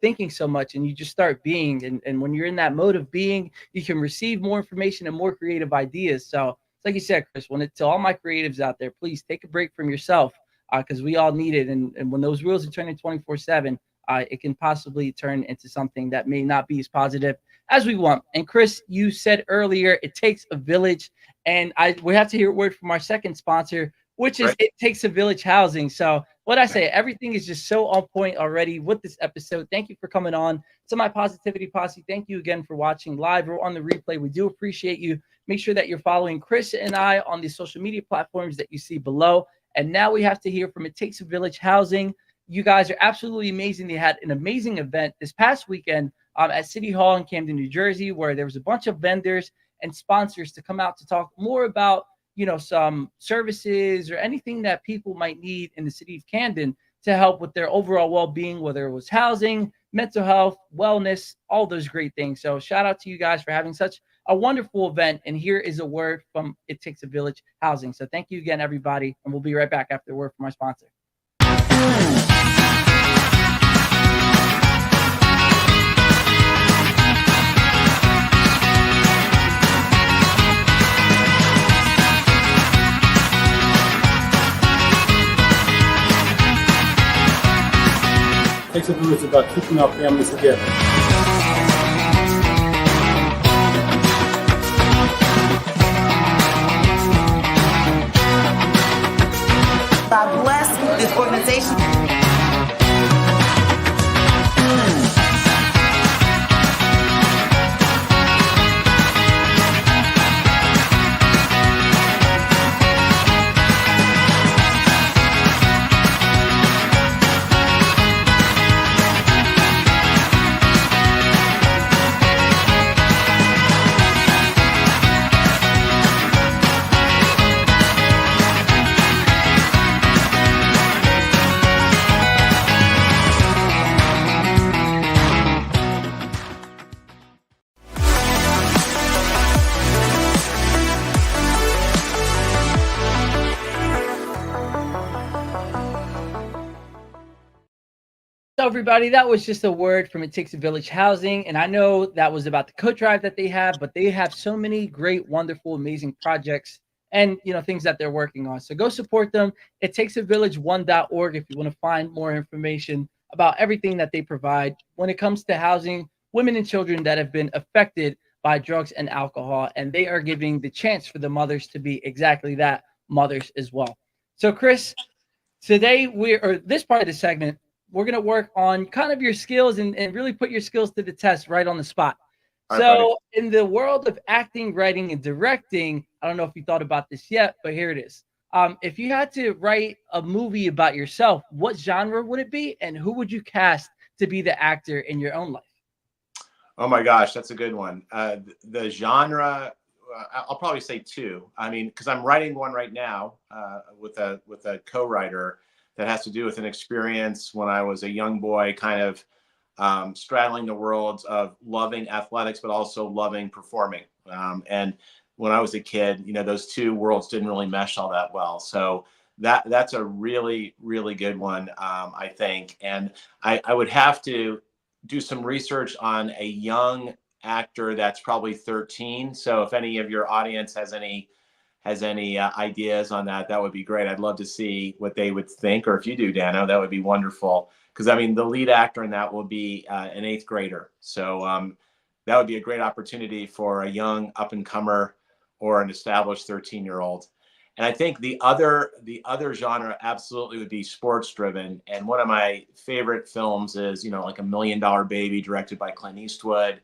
thinking so much and you just start being. And when you're in that mode of being, you can receive more information and more creative ideas. So it's like you said, Chris, to all my creatives out there, please take a break from yourself, because we all need it. And when those wheels are turning 24/7, it can possibly turn into something that may not be as positive as we want. And Chris, you said earlier, it takes a village. And we have to hear a word from our second sponsor, which is It Takes a Village Housing. So what I say, everything is just so on point already with this episode. Thank you for coming on to my Positivity Posse. Thank you again for watching live or on the replay. We do appreciate you. Make sure that you're following Chris and I on the social media platforms that you see below. And now we have to hear from It Takes a Village Housing. You guys are absolutely amazing. They had an amazing event this past weekend at City Hall in Camden, New Jersey, where there was a bunch of vendors and sponsors to come out to talk more about, some services or anything that people might need in the city of Camden to help with their overall well-being, whether it was housing, mental health, wellness, all those great things. So shout out to you guys for having such a wonderful event. And here is a word from It Takes a Village Housing. So thank you again, everybody. And we'll be right back after a word from our sponsor. Takes a village about keeping our families together. God bless this organization. So everybody, that was just a word from It Takes a Village Housing. And I know that was about the coat drive that they have, but they have so many great, wonderful, amazing projects and things that they're working on. So go support them. It takes a village one.org if you want to find more information about everything that they provide when it comes to housing women and children that have been affected by drugs and alcohol. And they are giving the chance for the mothers to be exactly that, mothers as well. So Chris, today this part of the segment, we're going to work on kind of your skills and really put your skills to the test right on the spot. So in the world of acting, writing, and directing, I don't know if you thought about this yet, but here it is. If you had to write a movie about yourself, what genre would it be? And who would you cast to be the actor in your own life? Oh my gosh, that's a good one. The genre, I'll probably say two. I mean, because I'm writing one right now with a co-writer that has to do with an experience when I was a young boy, kind of straddling the worlds of loving athletics, but also loving performing. And when I was a kid, those two worlds didn't really mesh all that well. So that's a really, really good one, I think. And I would have to do some research on a young actor that's probably 13. So if any of your audience has any ideas on that, that would be great. I'd love to see what they would think, or if you do, Dano, that would be wonderful. Because I mean, the lead actor in that will be an 8th grader. So that would be a great opportunity for a young up and comer or an established 13-year-old. And I think the other genre absolutely would be sports driven. And one of my favorite films is, like $1 Million Baby, directed by Clint Eastwood,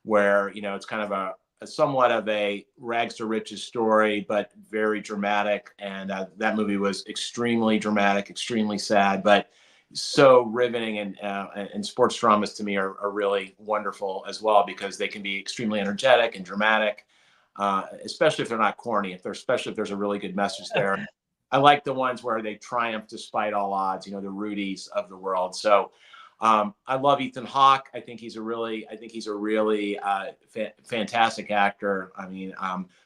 where, it's kind of a somewhat of a rags to riches story, but very dramatic. And that movie was extremely dramatic, extremely sad, but so riveting. And sports dramas to me are really wonderful as well, because they can be extremely energetic and dramatic, especially if they're not corny, especially if there's a really good message there. I like the ones where they triumph despite all odds, the Rudys of the world. So I love Ethan Hawke. I think he's a really fantastic actor. I mean,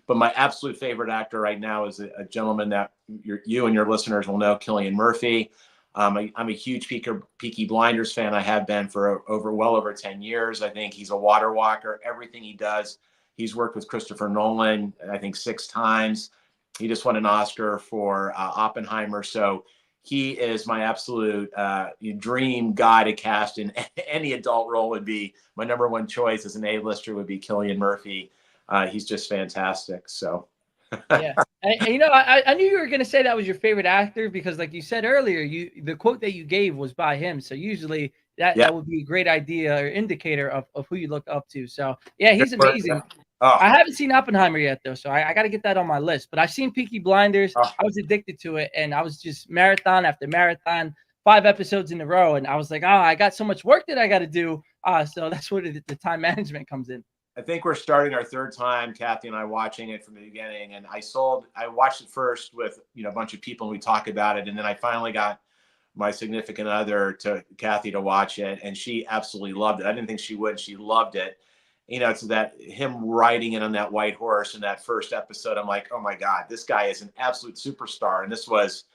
but my absolute favorite actor right now is a gentleman that you and your listeners will know, Cillian Murphy. I'm a huge Peaky Blinders fan. I have been for well over 10 years. I think he's a water walker. Everything he does, he's worked with Christopher Nolan, I think 6 times. He just won an Oscar for Oppenheimer. So he is my absolute dream guy to cast in any adult role. Would be my number one choice as an A-lister would be Cillian Murphy. He's just fantastic. So. Yeah. And I knew you were going to say that was your favorite actor, because like you said earlier, the quote that you gave was by him. So usually that would be a great idea or indicator of who you look up to. So yeah, he's amazing. Oh. I haven't seen Oppenheimer yet though, so I got to get that on my list. But I've seen Peaky Blinders. Oh. I was addicted to it, and I was just marathon after marathon, 5 episodes in a row, and I was like, I got so much work that I got to do. So that's where the time management comes in. I think we're starting our 3rd time, Kathy and I, watching it from the beginning. And I watched it first with a bunch of people, and we talk about it, and then I finally got my significant other, Kathy, to watch it, and she absolutely loved it. I didn't think she would. She loved it. It's that him riding in on that white horse in that first episode. I'm like, oh my God, this guy is an absolute superstar. And this was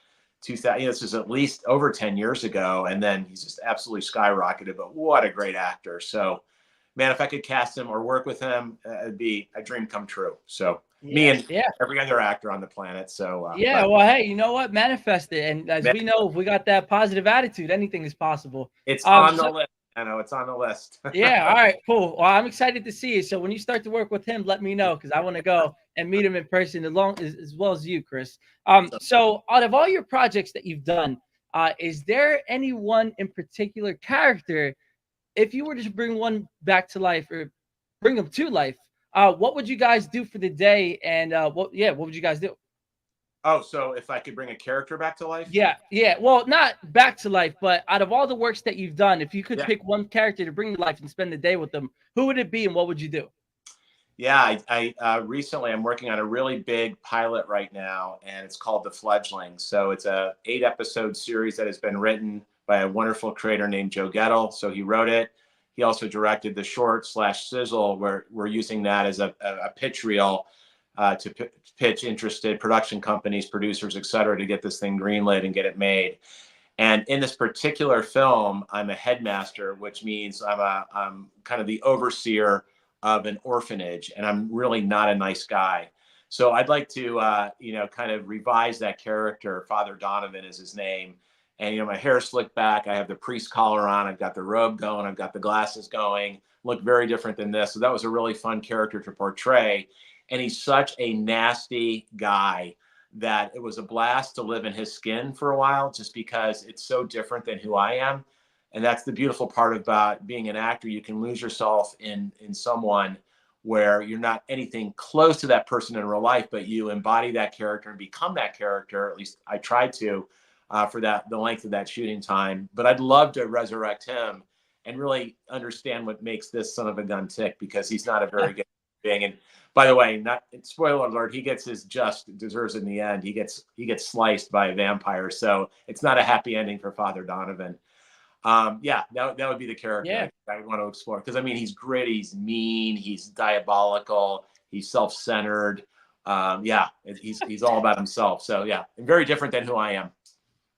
2000. This is at least over 10 years ago, and then he's just absolutely skyrocketed. But what a great actor! So, man, if I could cast him or work with him, it'd be a dream come true. So me and every other actor on the planet. So well, hey, you know what? Manifest it, and as we know, if we got that positive attitude, anything is possible. It's on the list. I know it's on the list. Yeah. All right. Cool. Well, I'm excited to see it. So when you start to work with him, let me know, because I want to go and meet him in person as well as you, Chris. So out of all your projects that you've done, is there any one in particular character, if you were to bring one back to life or bring them to life, what would you guys do for the day? And what would you guys do? Oh, so if I could bring a character back to life? Yeah. Well, not back to life, but out of all the works that you've done, if you could pick one character to bring to life and spend the day with them, who would it be and what would you do? Yeah, I recently, I'm working on a really big pilot right now, and it's called The Fledglings. So it's a 8-episode series that has been written by a wonderful creator named Joe Gettle. So he wrote it. He also directed the short / sizzle, where we're using that as a pitch reel to pitch interested production companies, producers, et cetera, to get this thing greenlit and get it made. And in this particular film, I'm a headmaster, which means I'm kind of the overseer of an orphanage, and I'm really not a nice guy. So I'd like to, kind of revise that character. Father Donovan is his name. And, my hair's slicked back. I have the priest collar on. I've got the robe going. I've got the glasses going. Look very different than this. So that was a really fun character to portray. And he's such a nasty guy that it was a blast to live in his skin for a while, just because it's so different than who I am. And that's the beautiful part about being an actor. You can lose yourself in someone where you're not anything close to that person in real life, but you embody that character and become that character. At least I tried to, for the length of that shooting time. But I'd love to resurrect him and really understand what makes this son of a gun tick, because he's not a very good being. And by the way, not spoiler alert, he gets his just deserves in the end. He gets sliced by a vampire. So it's not a happy ending for Father Donovan. That would be the character I want to explore, because he's gritty, he's mean, he's diabolical, he's self-centered. He's all about himself. So and very different than who I am.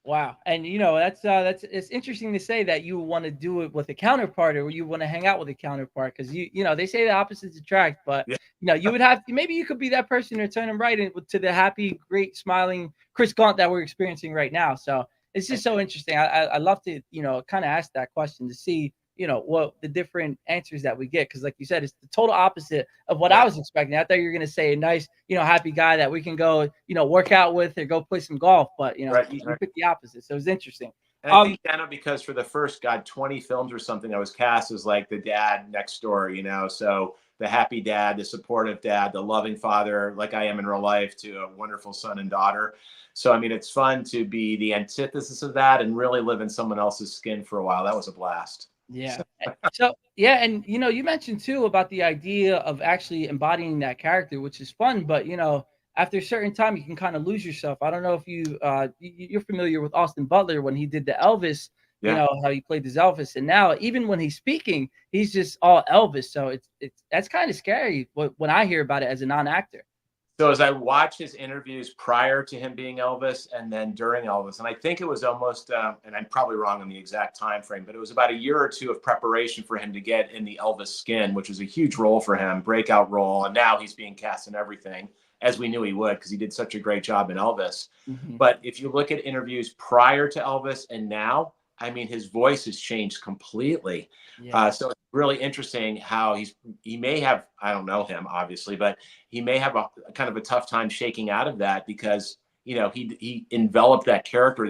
Wow. And that's it's interesting to say that you want to do it with a counterpart, or you want to hang out with a counterpart, because they say the opposites attract, but you would have maybe you could be that person or turn them right into the happy, great, smiling Chris Gaunt that we're experiencing right now. So it's just so interesting. I love to kind of ask that question to see what the different answers that we get, because like you said, it's the total opposite of what I was expecting. I thought you were going to say a nice happy guy that we can go work out with or go play some golf, but you picked the opposite. So it was interesting. And I think, Dano, because for the first 20 films or something, I was cast as like the dad next door, so the happy dad, the supportive dad, the loving father, like I am in real life, to a wonderful son and daughter. So it's fun to be the antithesis of that and really live in someone else's skin for a while. That was a blast. Yeah. So and you mentioned too about the idea of actually embodying that character, which is fun, but after a certain time you can kind of lose yourself. I don't know if you're familiar with Austin Butler when he did the Elvis, how he played his Elvis, and now even when he's speaking, he's just all Elvis. So that's kind of scary when I hear about it as a non-actor. So as I watch his interviews prior to him being Elvis and then during Elvis, and I think it was almost, and I'm probably wrong on the exact time frame, but it was about a year or two of preparation for him to get in the Elvis skin, which was a huge role for him, breakout role. And now he's being cast in everything, as we knew he would, because he did such a great job in Elvis. Mm-hmm. But if you look at interviews prior to Elvis and now, his voice has changed completely. Yeah. So it's really interesting how he may have, I don't know him obviously, but he may have a kind of a tough time shaking out of that, because, he enveloped that character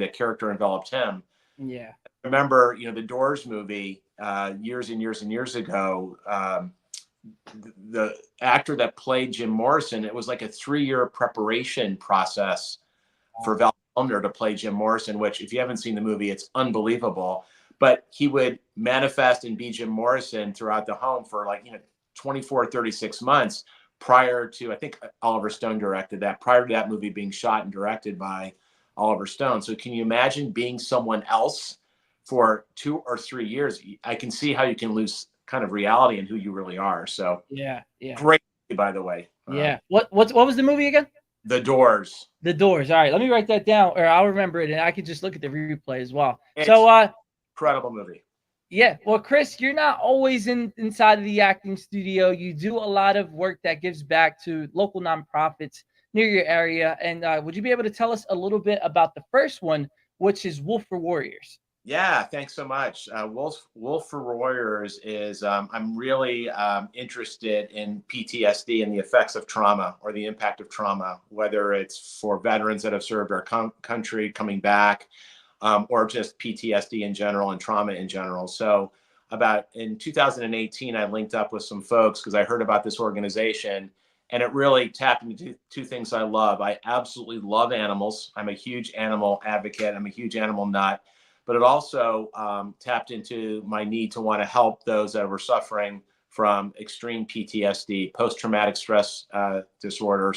enveloped him. Yeah. I remember, the Doors movie years and years and years ago, the actor that played Jim Morrison, it was like a 3-year preparation process for Val Kilmer to play Jim Morrison, which if you haven't seen the movie, it's unbelievable. But he would manifest and be Jim Morrison throughout the home for 24, 36 months prior to, I think Oliver Stone directed that, prior to that movie being shot and directed by Oliver Stone. So can you imagine being someone else for 2 or 3 years? I can see how you can lose kind of reality in who you really are. So great, by the way. What was the movie again? The Doors. The Doors. All right, let me write that down, or I'll remember it, and I could just look at the replay as well. It's incredible movie. Yeah. Well, Chris, you're not always inside of the acting studio. You do a lot of work that gives back to local nonprofits near your area. And would you be able to tell us a little bit about the first one, which is Wolf for Warriors? Yeah, thanks so much. Wolf for Warriors is, I'm really interested in PTSD and the effects of trauma, or the impact of trauma, whether it's for veterans that have served our country coming back, or just PTSD in general and trauma in general. So in 2018, I linked up with some folks because I heard about this organization, and it really tapped into two things I love. I absolutely love animals. I'm a huge animal advocate. I'm a huge animal nut. But it also tapped into my need to want to help those that were suffering from extreme PTSD, post-traumatic stress disorder,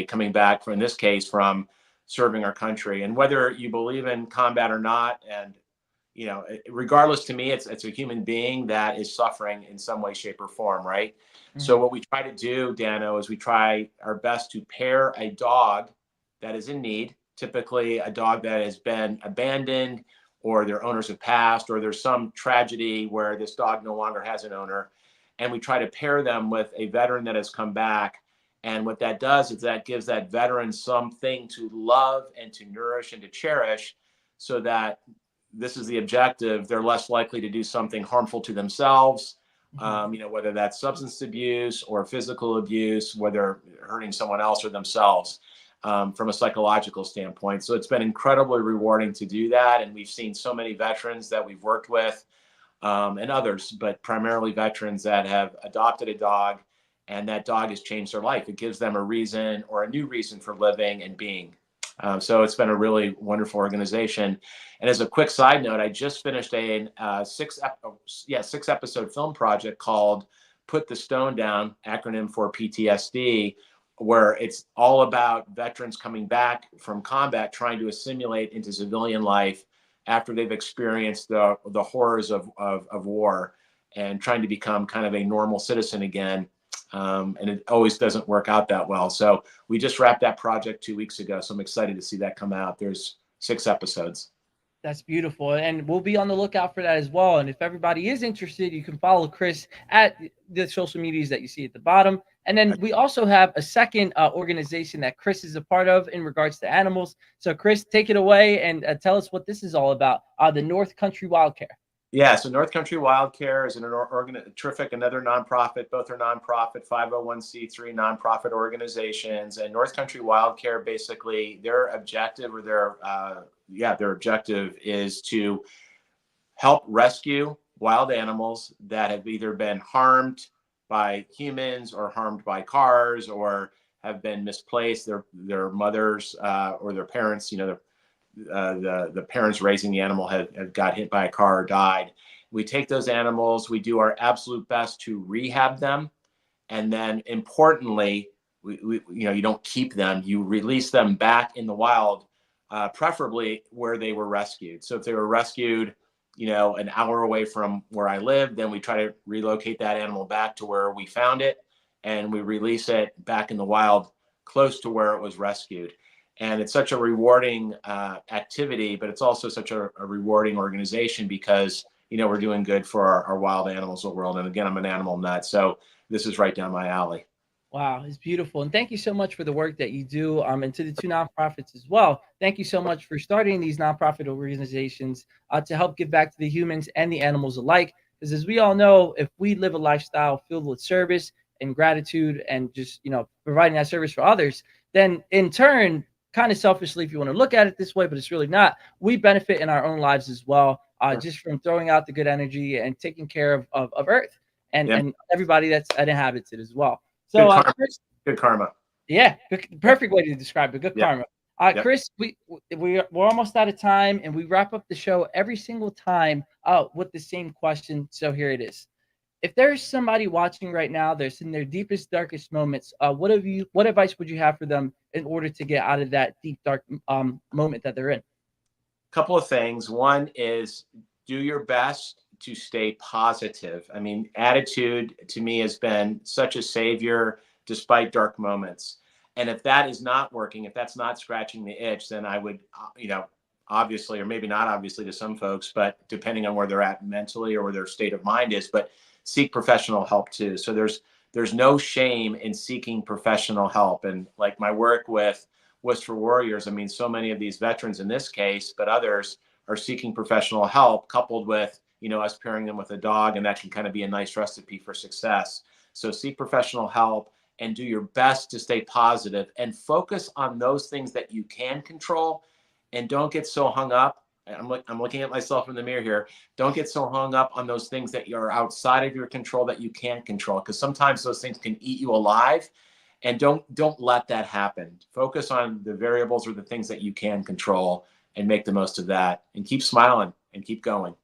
coming back from, in this case, from serving our country. And whether you believe in combat or not, and regardless, to me, it's a human being that is suffering in some way, shape, or form, right? Mm-hmm. So what we try to do, Dano, is we try our best to pair a dog that is in need typically a dog that has been abandoned, or their owners have passed, or there's some tragedy where this dog no longer has an owner. And we try to pair them with a veteran that has come back. And what that does is that gives that veteran something to love and to nourish and to cherish, so that this is the objective. They're less likely to do something harmful to themselves, whether that's substance abuse or physical abuse, whether hurting someone else or themselves, from a psychological standpoint. So it's been incredibly rewarding to do that. And we've seen so many veterans that we've worked with, and others, but primarily veterans that have adopted a dog, and that dog has changed their life. It gives them a reason, or a new reason, for living and being. So it's been a really wonderful organization. And as a quick side note, I just finished a 6-episode film project called Put the Stone Down, acronym for PTSD, where it's all about veterans coming back from combat, trying to assimilate into civilian life after they've experienced the horrors of war, and trying to become kind of a normal citizen again. And it always doesn't work out that well. So we just wrapped that project 2 weeks ago. So I'm excited to see that come out. There's 6 episodes. That's beautiful. And we'll be on the lookout for that as well. And if everybody is interested, you can follow Chris at the social medias that you see at the bottom. And then we also have a second organization that Chris is a part of in regards to animals. So Chris, take it away and tell us what this is all about, the North Country Wildcare. Yeah, so North Country Wildcare is terrific, another nonprofit. Both are nonprofit, 501c3 nonprofit organizations. And North Country Wildcare, basically, their objective is to help rescue wild animals that have either been harmed by humans, or harmed by cars, or have been misplaced. Their mothers or their parents, the parents raising the animal have got hit by a car or died. We take those animals, we do our absolute best to rehab them, and then importantly, you don't keep them, you release them back in the wild, preferably where they were rescued. So if they were rescued, an hour away from where I live, then we try to relocate that animal back to where we found it, and we release it back in the wild close to where it was rescued. And it's such a rewarding activity, but it's also such a rewarding organization, because, we're doing good for our wild animals of the world. And again, I'm an animal nut, so this is right down my alley. Wow, it's beautiful. And thank you so much for the work that you do, and to the 2 nonprofits as well. Thank you so much for starting these nonprofit organizations to help give back to the humans and the animals alike. Because as we all know, if we live a lifestyle filled with service and gratitude, and just, providing that service for others, then in turn, kind of selfishly, if you want to look at it this way, but it's really not, we benefit in our own lives as well, just from throwing out the good energy and taking care of Earth and everybody that's inhabited as well. So Chris, good karma. Yeah, perfect way to describe it. Good karma. Chris, we're almost out of time, and we wrap up the show every single time with the same question. So here it is. If there's somebody watching right now, they're in their deepest, darkest moments, what advice would you have for them in order to get out of that deep, dark moment that they're in? Couple of things. One is, do your best to stay positive. I mean, attitude to me has been such a savior despite dark moments. And if that is not working, if that's not scratching the itch, then I would, obviously, or maybe not obviously to some folks, but depending on where they're at mentally or where their state of mind is, but seek professional help too. So there's no shame in seeking professional help. And like my work with Woofs for Warriors, I mean, so many of these veterans in this case, but others are seeking professional help, coupled with, us pairing them with a dog, and that can kind of be a nice recipe for success. So seek professional help and do your best to stay positive and focus on those things that you can control, and don't get so hung up. I'm looking at myself in the mirror here. Don't get so hung up on those things that are outside of your control that you can't control, because sometimes those things can eat you alive, and don't let that happen. Focus on the variables or the things that you can control and make the most of that, and keep smiling and keep going.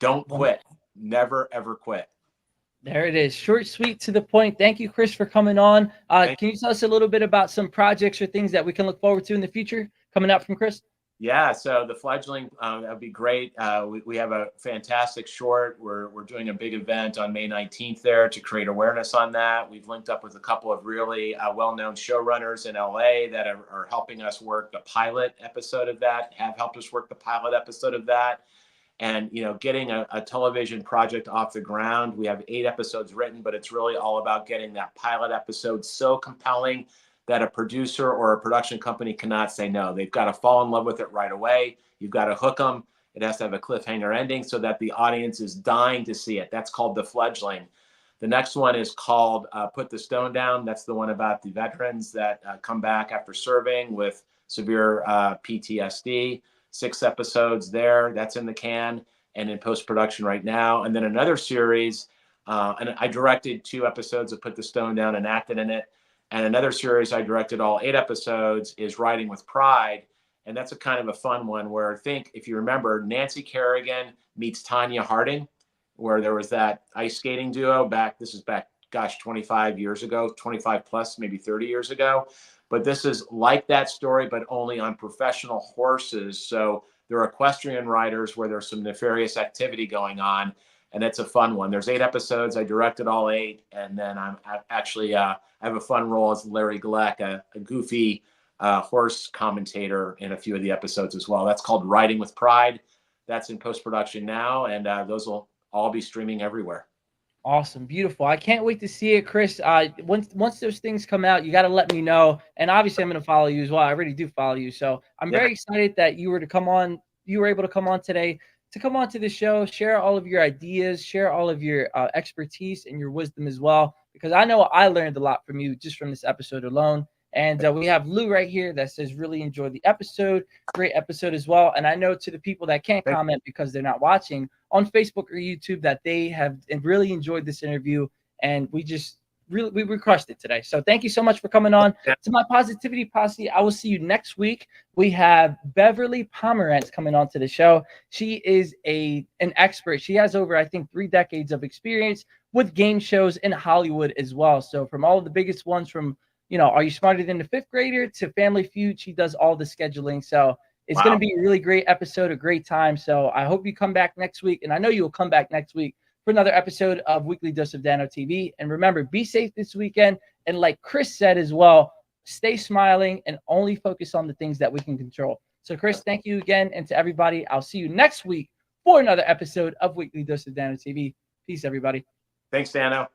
Don't quit. Never, ever quit. There it is. Short, sweet, to the point. Thank you, Chris, for coming on. Can you tell us a little bit about some projects or things that we can look forward to in the future coming out from Chris? Yeah, so the fledgling, that'd be great. We have a fantastic short. We're doing a big event on May 19th there to create awareness on that. We've linked up with a couple of really well-known showrunners in LA that are helping us work the pilot episode of that, have helped us work the pilot episode of that. And, you know, getting a television project off the ground. We have 8 episodes written, but it's really all about getting that pilot episode so compelling that a producer or a production company cannot say no. They've got to fall in love with it right away. You've got to hook them. It has to have a cliffhanger ending so that the audience is dying to see it. That's called the fledgling. The next one is called Put the Stone Down. That's the one about the veterans that come back after serving with severe PTSD. 6 episodes there. That's in the can and in post-production right now. And then another series, and I directed 2 episodes of Put the Stone Down and acted in it. And another series I directed all 8 episodes is Riding with Pride. And that's a kind of a fun one where if you remember, Nancy Kerrigan meets Tanya Harding, where there was that ice skating duo this is back, gosh, 25 years ago, 25 plus, maybe 30 years ago. But this is like that story, but only on professional horses. So there are equestrian riders where there's some nefarious activity going on. And it's a fun one. There's 8 episodes. I directed all 8. And then I have a fun role as Larry Gleck, a goofy horse commentator in a few of the episodes as well. That's called Riding with Pride. That's in post-production now. And those will all be streaming everywhere. Awesome. Beautiful. I can't wait to see it, Chris. Once those things come out, you got to let me know. And obviously I'm going to follow you as well. I already do follow you. So I'm very excited that you were able to come on today, to come on to the show, share all of your ideas, share all of your expertise and your wisdom as well, because I know I learned a lot from you just from this episode alone. And we have Lou right here that says, really enjoyed the episode. Great episode as well. And I know to the people that can't comment because they're not watching on Facebook or YouTube that they have really enjoyed this interview. And we crushed it today. So thank you so much for coming on to my Positivity Posse. I will see you next week. We have Beverly Pomerantz coming on to the show. She is an expert. She has over, I think, 3 decades of experience with game shows in Hollywood as well. So from all of the biggest ones, from Are You Smarter Than the Fifth Grader to Family Feud, she does all the scheduling. So it's going to be a really great episode, a great time. So I hope you come back next week. And I know you will come back next week for another episode of Weekly Dose of Dano TV. And remember, be safe this weekend. And like Chris said as well, stay smiling and only focus on the things that we can control. So Chris, thank you again. And to everybody, I'll see you next week for another episode of Weekly Dose of Dano TV. Peace, everybody. Thanks, Dano.